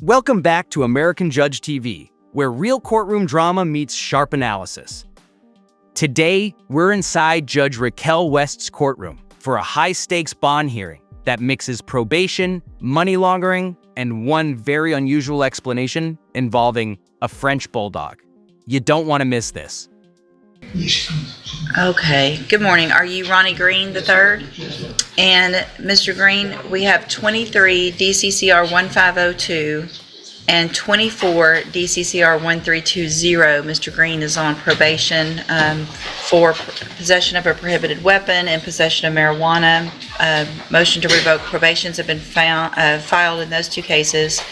Welcome back to American Judge TV, where real courtroom drama meets sharp analysis. Today, we're inside Judge Raquel West's courtroom for a high-stakes bond hearing that mixes probation, money laundering, and one very unusual explanation involving a French bulldog. You don't want to miss this. Okay, good morning. Are you Ronnie Green III? And Mr. Green, we have 23 DCCR 1502 and 24 DCCR 1320. Mr. Green is on probation for possession of a prohibited weapon and possession of marijuana. Motion to revoke probations have been filed in those two cases.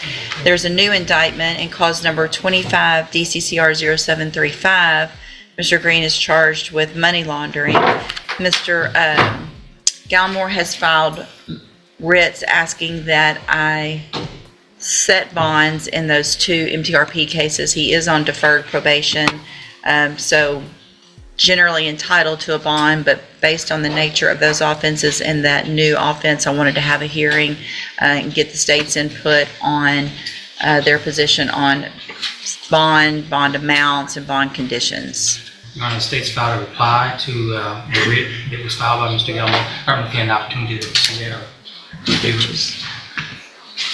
There's a new indictment in cause number 25 DCCR 0735. Mr. Green is charged with money laundering. Mr. Galmore has filed writs asking that I set bonds in those two MTRP cases. He is on deferred probation, so generally entitled to a bond, but based on the nature of those offenses and that new offense, I wanted to have a hearing and get the state's input on their position on bond amounts, and bond conditions. Your Honor, the state's filed a reply to the writ that was filed by Mr. Gilmore. I don't know if you had an opportunity to see that or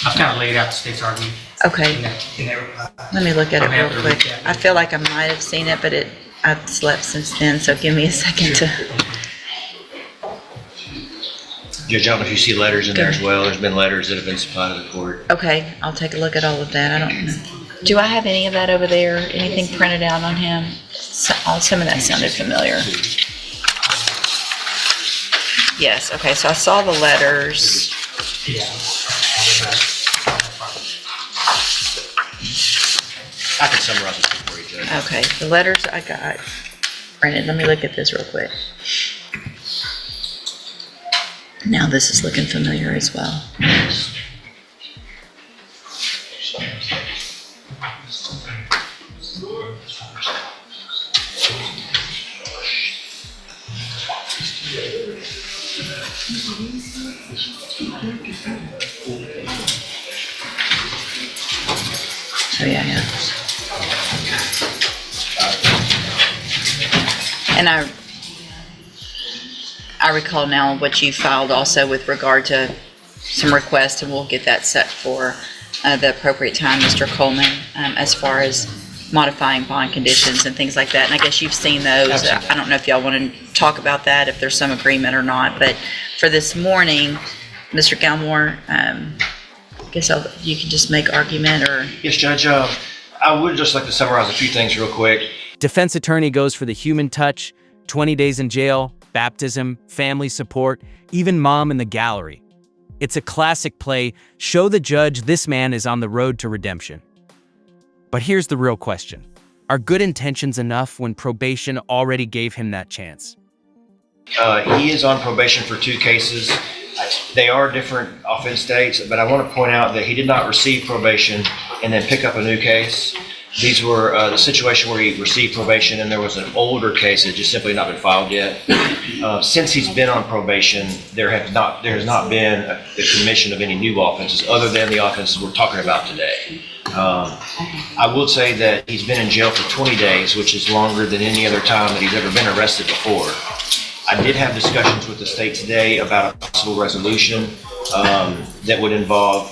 I've kind of laid out the state's argument Okay, in that reply. let me look at it I'm happy real to read quick. that. I feel like I might have seen it, but I've slept since then, so give me a second to. Judge, I don't know if you see letters in there as well. There's been letters that have been supplied to the court. Okay, I'll take a look at all of that. I don't know. Do I have any of that over there? Anything printed out on him? Some of that sounded familiar. Yes, okay, so I saw the letters. Yeah. I can summarize it for you, Judge. Okay, the letters I got printed. Let me look at this real quick. Now this is looking familiar as well. Oh, yeah. And I recall now what you filed also with regard to some requests, and we'll get that set for the appropriate time, Mr. Coleman, as far as modifying bond conditions and things like that. And I guess you've seen those. Absolutely. I don't know if y'all want to talk about that, if there's some agreement or not. But for this morning, Mr. Galmore, I guess you can just make argument or... Yes, Judge. I would just like to summarize a few things real quick. Defense attorney goes for the human touch, 20 days in jail, baptism, family support, even mom in the gallery. It's a classic play. Show the judge this man is on the road to redemption. But here's the real question. Are good intentions enough when probation already gave him that chance? He is on probation for two cases. They are different offense dates, but I want to point out that he did not receive probation and then pick up a new case. These were the situation where he received probation and there was an older case that just simply not been filed yet. Since he's been on probation, there has not been the commission of any new offenses other than the offenses we're talking about today. I will say that he's been in jail for 20 days, which is longer than any other time that he's ever been arrested before. I did have discussions with the state today about a possible resolution that would involve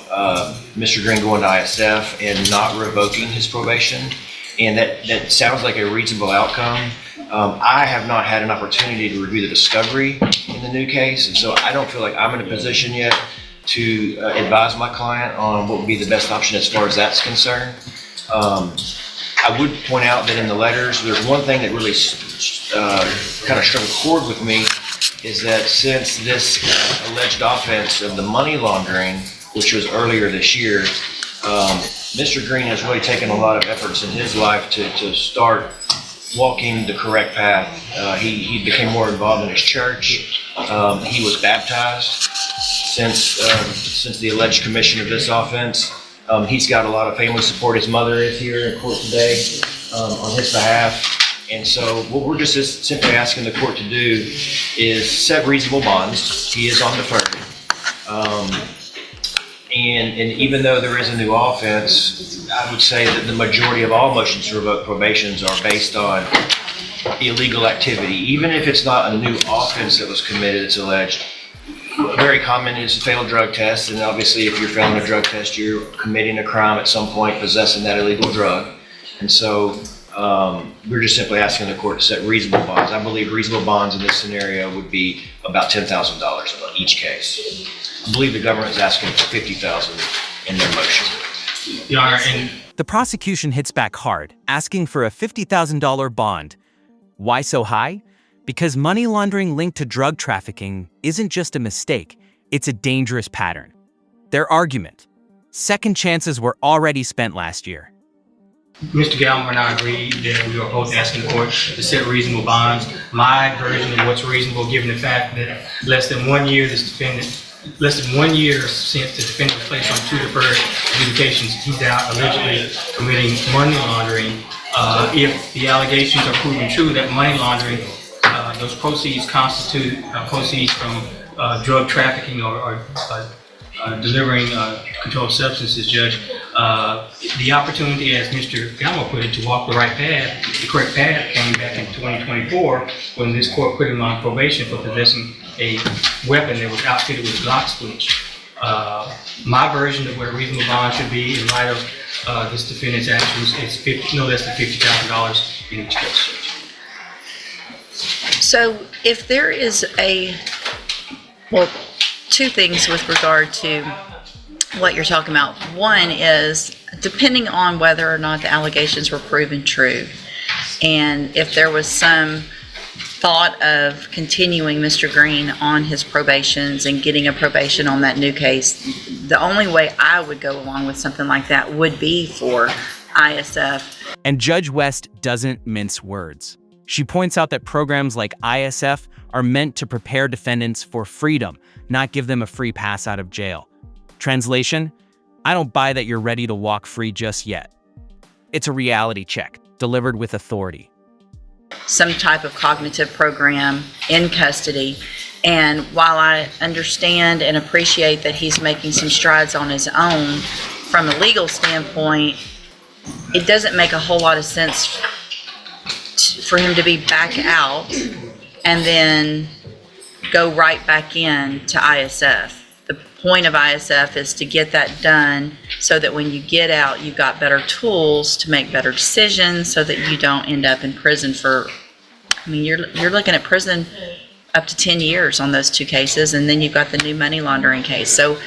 Mr. Green going to ISF and not revoking his probation, and that sounds like a reasonable outcome. I have not had an opportunity to review the discovery in the new case, and so I don't feel like I'm in a position yet to advise my client on what would be the best option as far as that's concerned. I would point out that in the letters, there's one thing that really kind of struck a chord with me, is that since this alleged offense of the money laundering, which was earlier this year, Mr. Green has really taken a lot of efforts in his life to start walking the correct path. He became more involved in his church. He was baptized since the alleged commission of this offense. He's got a lot of family support. His mother is here in court today on his behalf. And so what we're just simply asking the court to do is set reasonable bonds. He is on deferred. And even though there is a new offense, I would say that the majority of all motions to revoke probations are based on illegal activity. Even if it's not a new offense that was committed, it's alleged. Very common is a failed drug test, and obviously if you're failing a drug test, you're committing a crime at some point, possessing that illegal drug. And so we're just simply asking the court to set reasonable bonds. I believe reasonable bonds in this scenario would be about $10,000 on each case. I believe the government is asking for $50,000 in their motion. Your Honor, and The prosecution hits back hard, asking for a $50,000 bond. Why so high? Because money laundering linked to drug trafficking isn't just a mistake, it's a dangerous pattern. Their argument: second chances were already spent last year. Mr. Galmer and I agreed that we were both asking the court to set reasonable bonds. My version of what's reasonable, given the fact that less than 1 year since the defendant was placed on 2 deferred adjudications, he's out allegedly committing money laundering. If the allegations are proven true that money laundering, those proceeds constitute proceeds from drug trafficking or delivering controlled substances, Judge, the opportunity, as Mr. Galmo put it, to walk the right path, the correct path, came back in 2024 when this court put him on probation for possessing a weapon that was outfitted with a Glock switch. My version of what a reasonable bond should be in light of this defendant's actions is no less than $50,000 in each case, Judge. So if there is two things with regard to what you're talking about. One is, depending on whether or not the allegations were proven true, and if there was some thought of continuing Mr. Green on his probations and getting a probation on that new case, the only way I would go along with something like that would be for ISF. And Judge West doesn't mince words. She points out that programs like ISF are meant to prepare defendants for freedom, not give them a free pass out of jail. Translation: I don't buy that you're ready to walk free just yet. It's a reality check, delivered with authority. Some type of cognitive program in custody. And while I understand and appreciate that he's making some strides on his own, from a legal standpoint, it doesn't make a whole lot of sense for him to be back out and then go right back in to ISF. The point of ISF is to get that done so that when you get out, you've got better tools to make better decisions so that you don't end up in prison for, I mean, you're looking at prison up to 10 years on those 2 cases, and then you've got the new money laundering case. So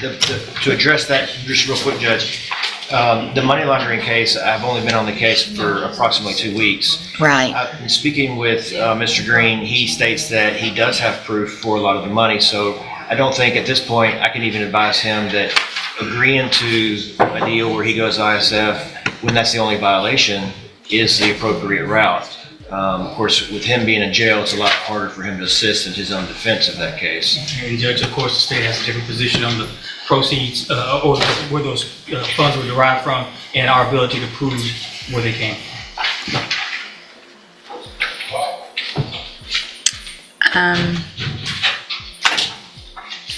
To address that, just real quick, Judge, the money laundering case, I've only been on the case for approximately 2 weeks. right. Speaking with Mr. Green, he states that he does have proof for a lot of the money, so I don't think at this point I can even advise him that agreeing to a deal where he goes ISF when that's the only violation is the appropriate route. Of course, with him being in jail, it's a lot harder for him to assist in his own defense of that case. And Judge, of course, the state has a different position on the proceeds or where those funds were derived from and our ability to prove where they came.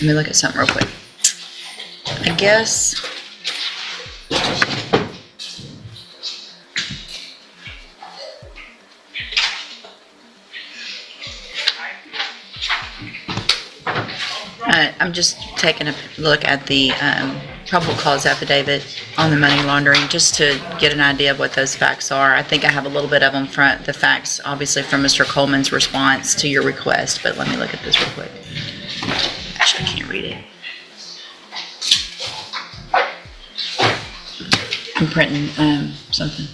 Let me look at something real quick. I guess I'm just taking a look at the probable cause affidavit on the money laundering just to get an idea of what those facts are. I think I have a little bit of them from the facts, obviously, from Mr. Coleman's response to your request, but let me look at this real quick. Actually, I can't read it. I'm printing something.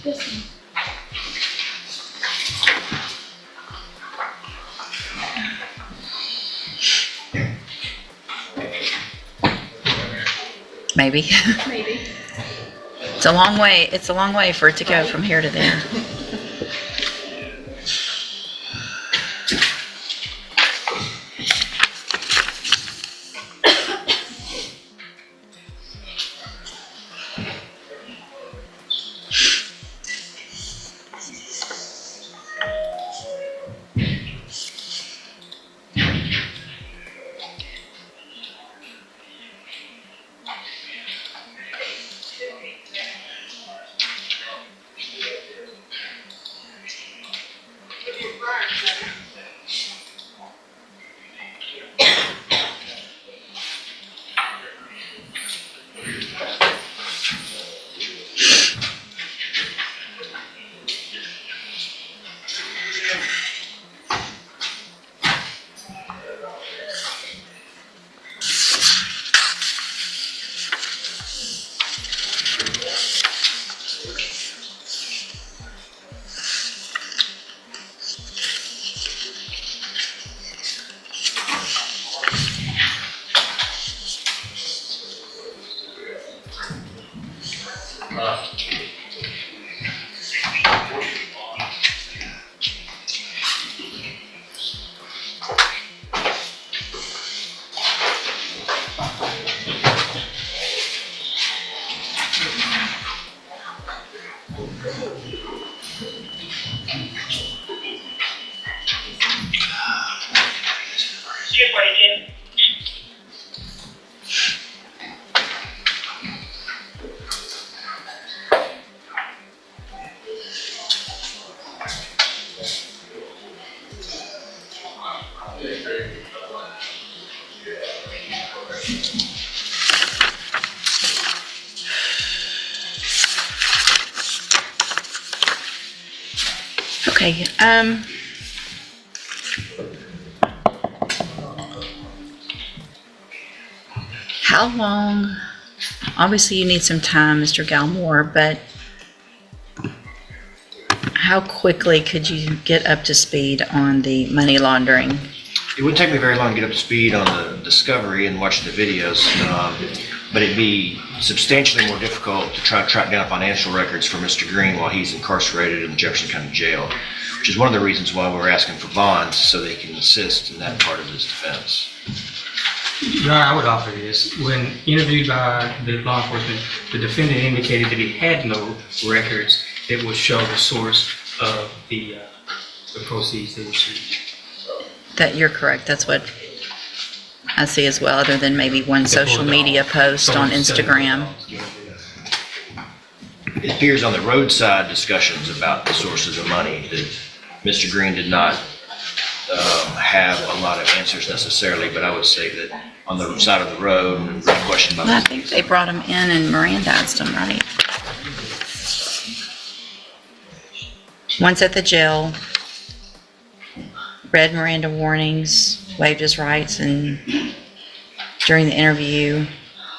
Maybe. Maybe. It's a long way. It's a long way for it to go from here to there. Okay, how long, obviously you need some time, Mr. Galmore, but how quickly could you get up to speed on the money laundering? It wouldn't take me very long to get up to speed on the discovery and watching the videos, but it'd be substantially more difficult to try to track down financial records for Mr. Green while he's incarcerated in the Jefferson County Jail, which is one of the reasons why we're asking for bonds, so they can assist in that part of his defense. Your Honor, I would offer this. When interviewed by the law enforcement, the defendant indicated that he had no records that would show the source of the proceeds they received. That you're correct, that's what I see as well, other than maybe one social media post on Instagram. It appears on the roadside discussions about the sources of money that Mr. Green did not have a lot of answers necessarily, but I would say that on the side of the road, and the question about. Well, I think they brought him in and Mirandized him, right? Once at the jail, read Miranda warnings, waived his rights, and during the interview,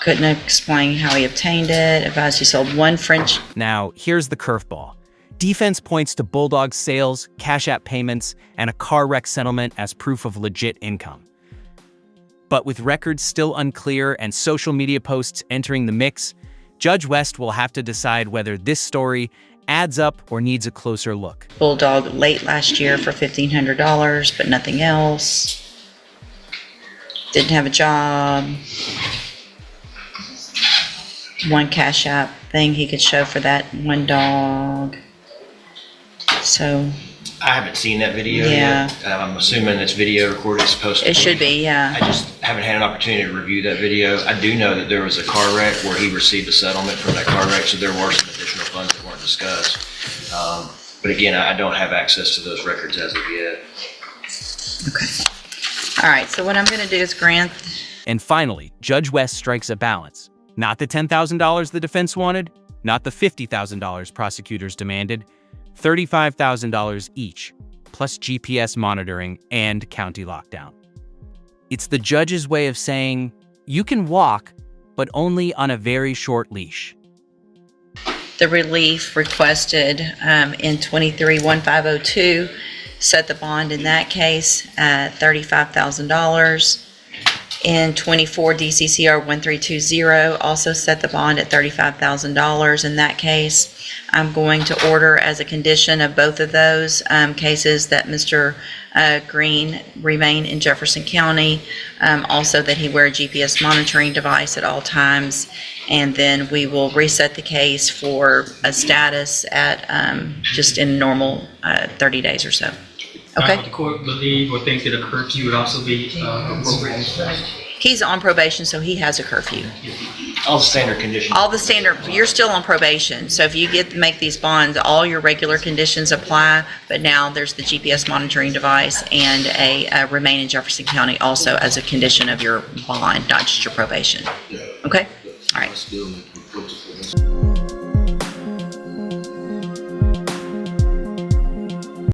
couldn't explain how he obtained it, advised he sold one French. Now, here's the curveball. Defense points to Bulldog's sales, Cash App payments, and a car wreck settlement as proof of legit income. But with records still unclear and social media posts entering the mix, Judge West will have to decide whether this story adds up or needs a closer look. Bulldog late last year for $1,500, but nothing else. Didn't have a job. One Cash App thing he could show for that one dog. So, I haven't seen that video Yeah. yet. I'm assuming it's video recorded, it's posted. it should be, yeah. I just haven't had an opportunity to review that video. I do know that there was a car wreck where he received a settlement from that car wreck, so there were some additional funds that weren't discussed. But again, I don't have access to those records as of yet. Okay. All right, so what I'm going to do is grant. And finally, Judge West strikes a balance. Not the $10,000 the defense wanted, not the $50,000 prosecutors demanded, $35,000 each, plus GPS monitoring and county lockdown. It's the judge's way of saying, you can walk, but only on a very short leash. The relief requested in 23-1502 set the bond in that case at $35,000. In 24 DCCR 1320 also set the bond at $35,000 in that case. I'm going to order as a condition of both of those cases that Mr. Green remain in Jefferson County, also that he wear a GPS monitoring device at all times, and then we will reset the case for a status at just in normal 30 days or so. Okay? Would the court believe or think that a curfew would also be appropriate? He's on probation, so he has a curfew. All the standard conditions. All the standard, you're still on probation, so if you make these bonds, all your regular conditions apply, but now there's the GPS monitoring device and a remain in Jefferson County also as a condition of your bond, not just your probation. Okay? All right.